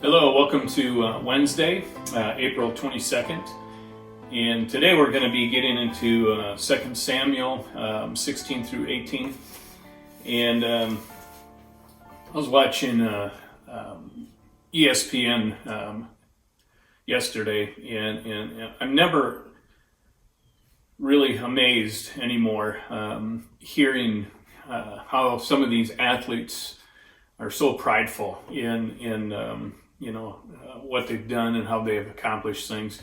Hello, welcome to Wednesday, April 22nd. And today we're going to be getting into 2 Samuel 16 through 18. And I was watching ESPN yesterday, and I'm never really amazed anymore hearing how some of these athletes are so prideful in what they've done and how they have accomplished things.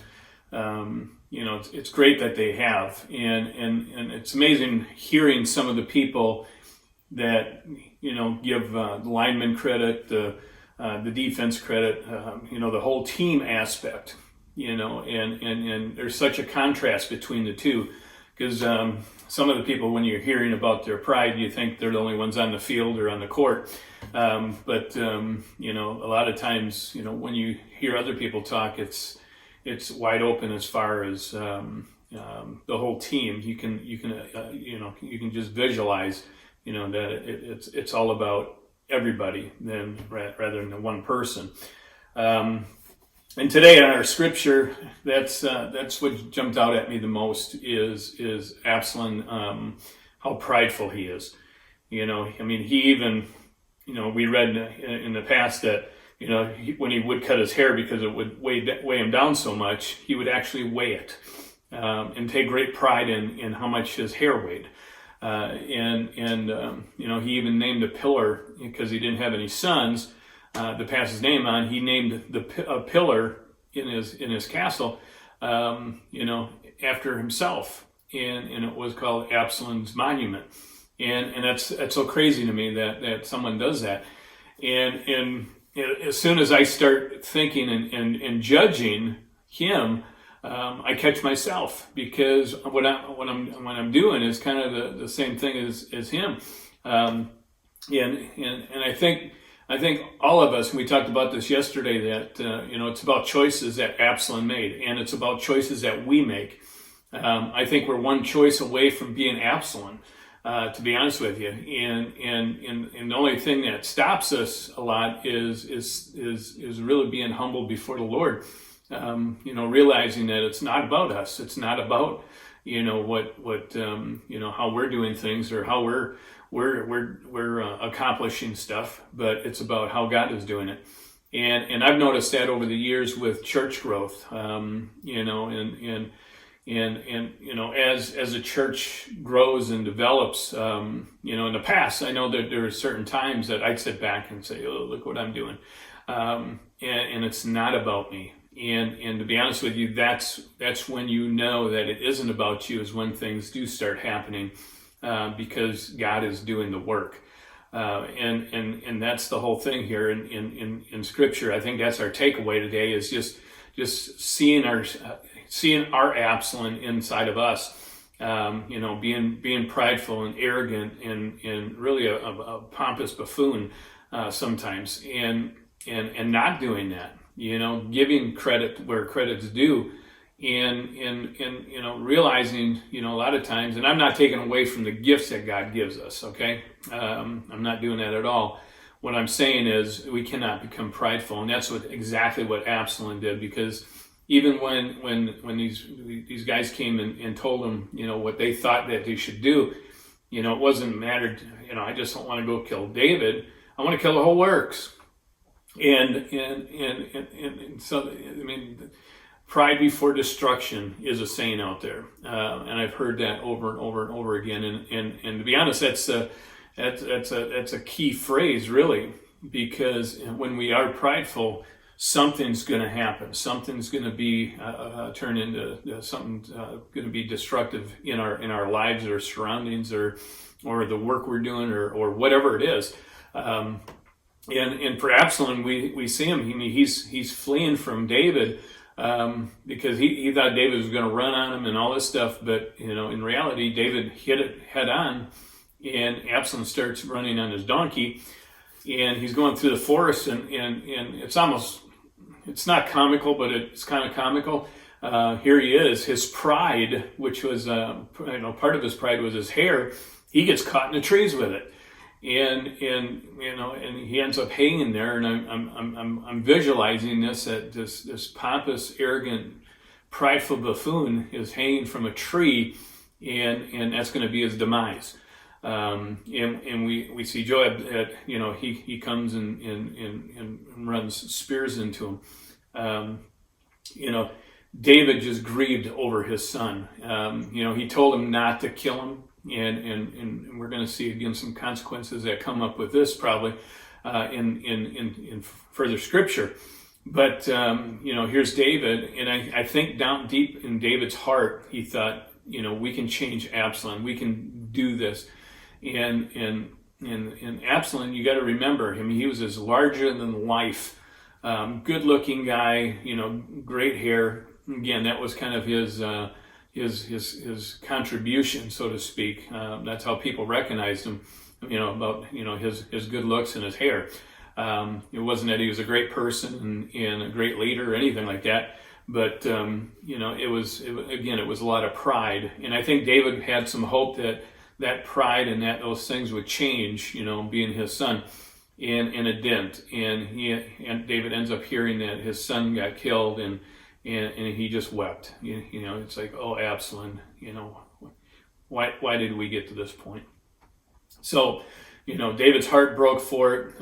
It's great that they have, and it's amazing hearing some of the people that give the lineman credit, the defense credit, the whole team aspect. And there's such a contrast between the two, because some of the people, when you're hearing about their pride, you think they're the only ones on the field or on the court. But a lot of times, when you hear other people talk, it's wide open as far as the whole team. You can just visualize, that it's all about everybody rather than one person. And today in our scripture, that's what jumped out at me the most is Absalom, how prideful he is. He even, we read in the past that, when he would cut his hair because it would weigh him down so much, he would actually weigh it and take great pride in how much his hair weighed. He even named a pillar, because he didn't have any sons to pass his name on. He named a pillar in his castle, after himself, and it was called Absalom's Monument. And that's so crazy to me that someone does that. And as soon as I start thinking and judging him, I catch myself, because what I'm doing is kind of the same thing as him. And I think all of us, and we talked about this yesterday, that it's about choices that Absalom made, and it's about choices that we make. I think we're one choice away from being Absalom, to be honest with you. And the only thing that stops us a lot is really being humble before the Lord. Realizing that it's not about us. It's not about how we're doing things or how we're accomplishing stuff, but it's about how God is doing it. And I've noticed that over the years with church growth. As a church grows and develops, in the past, I know that there are certain times that I'd sit back and say, "Oh, look what I'm doing," and it's not about me. And to be honest with you, that's when you know that it isn't about you, is when things do start happening, because God is doing the work. And that's the whole thing here in Scripture. I think that's our takeaway today, is just seeing our Absalom inside of us, being prideful and arrogant and really a pompous buffoon sometimes, and not doing that. Giving credit where credit's due, and realizing, a lot of times, and I'm not taking away from the gifts that God gives us, okay? I'm not doing that at all. What I'm saying is we cannot become prideful, and that's exactly what Absalom did, because even when these guys came and told him, what they thought that they should do, it wasn't mattered, I just don't want to go kill David. I want to kill the whole works. And so, pride before destruction is a saying out there, and I've heard that over and over and over again. And to be honest, that's a key phrase, really, because when we are prideful, something's going to happen. Something's going to be turn into something going to be destructive in our lives or surroundings or the work we're doing or whatever it is. And for Absalom, we see him. He's fleeing from David because he thought David was going to run on him and all this stuff. But in reality, David hit it head on, and Absalom starts running on his donkey, and he's going through the forest, and it's not comical, but it's kind of comical. Here he is, his pride, which was part of his pride was his hair. He gets caught in the trees with it. and he ends up hanging there, and I'm visualizing this, that this pompous, arrogant, prideful buffoon is hanging from a tree, and that's going to be his demise. And we see Joab that he comes and runs spears into him. David just grieved over his son. He told him not to kill him, and we're going to see again some consequences that come up with this probably in further scripture. But here's David, and I think down deep in David's heart, he thought, we can change Absalom, we can do this. And Absalom, you got to remember him. He was this larger than life, good-looking guy. Great hair. Again, that was kind of his contribution, so to speak. That's how people recognized him. About his good looks and his hair. It wasn't that he was a great person and a great leader or anything like that. But it was a lot of pride, and I think David had some hope that pride and those things would change, being his son, and it didn't. And David ends up hearing that his son got killed, and he just wept. It's like, oh, Absalom, why did we get to this point? So, David's heart broke for it.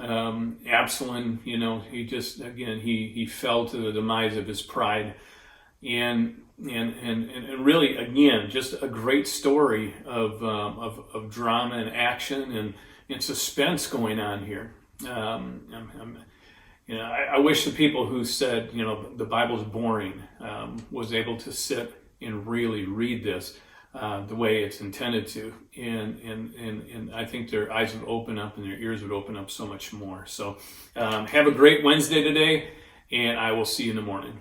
Absalom, he just, again, he fell to the demise of his pride, and really, again, just a great story of drama and action and suspense going on here. I wish the people who said, the Bible's boring, was able to sit and really read this the way it's intended to, and I think their eyes would open up and their ears would open up so much more. So have a great Wednesday today, and I will see you in the morning.